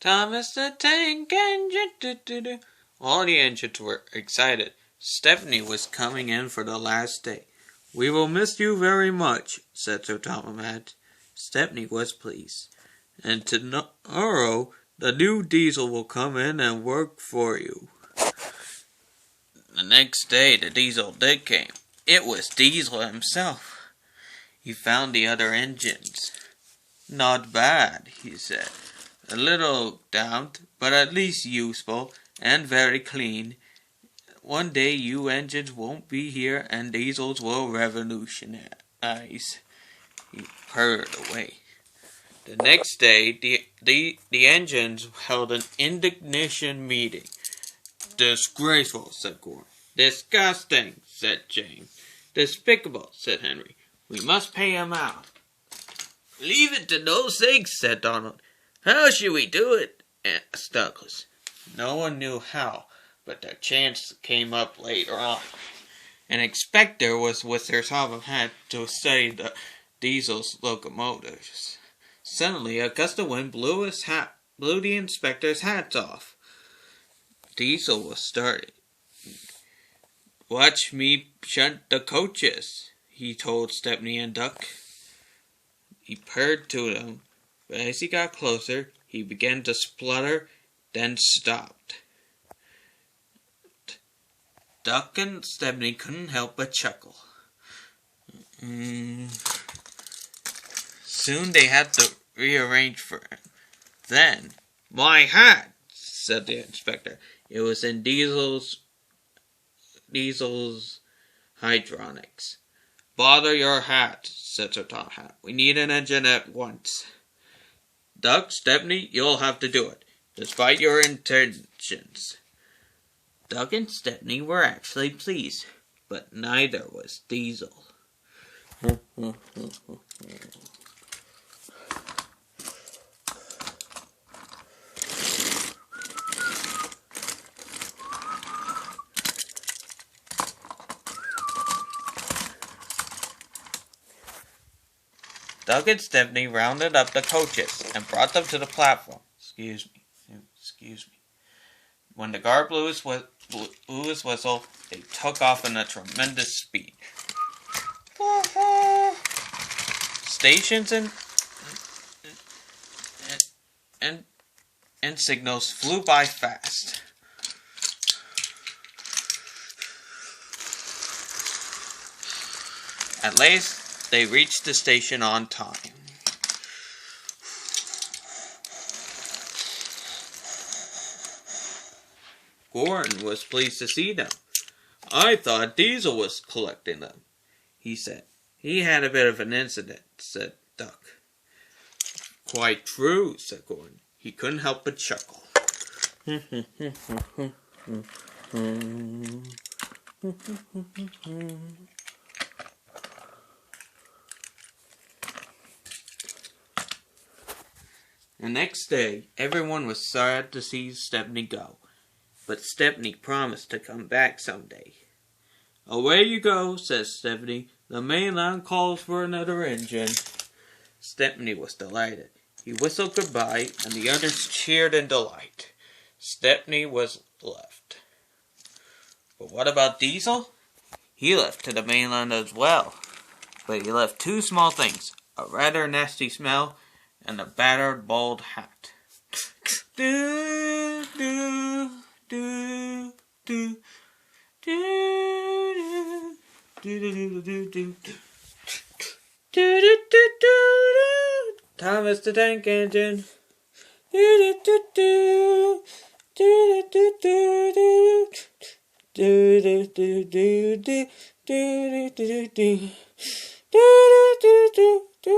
Thomas the Tank Engine. All the engines were excited. Stephanie was coming in for the last day. "We will miss you very much," said Sir Thomas. Stephanie was pleased. "And tomorrow the new Diesel will come in and work for you." The next day the Diesel did come. It was Diesel himself. He found the other engines. "Not bad," he said. "A little damped, but at least useful and very clean. One day you engines won't be here and Diesels will revolutionize." He purred away. The next day, the engines held an indignation meeting. "Disgraceful," said Gordon. "Disgusting," said James. "Despicable," said Henry. "We must pay him out." "Leave it to those things," said Donald. "How should we do it?" asked Douglas. No one knew how, but their chance came up later on. An inspector was with Sir Thomas to study the Diesel's locomotives. Suddenly, a gust of wind blew the inspector's hats off. Diesel was started. "Watch me shunt the coaches," he told Stepney and Duck. He purred to them, but as he got closer, he began to splutter, then stopped. Duck and Stepney couldn't help but chuckle. Soon they had to rearrange for him. Then, "My hat," said the inspector. It was in Diesel's hydronics. "Bother your hat," said Sir Thomas. "We need an engine at once." "Duck, Stepney, you'll have to do it, despite your intentions." Duck and Stepney were actually pleased, but neither was Diesel. Duck and Stepney rounded up the coaches and brought them to the platform. Excuse me. When the guard blew his whistle, they took off in a tremendous speed. Stations and signals flew by fast. At last, they reached the station on time. Gordon was pleased to see them. "I thought Diesel was collecting them," he said. "He had a bit of an incident," said Duck. "Quite true," said Gordon. He couldn't help but chuckle. The next day, everyone was sad to see Stepney go. But Stepney promised to come back someday. "Away you go," says Stepney. "The mainland calls for another engine." Stepney was delighted. He whistled goodbye, and the others cheered in delight. Stepney was left. But what about Diesel? He left to the mainland as well. But he left two small things, a rather nasty smell, and a battered bald hat. Do, do. Do do do do do do do do. Thomas the Tank Engine. Do do do do do do do do do do do do do do do do do do do.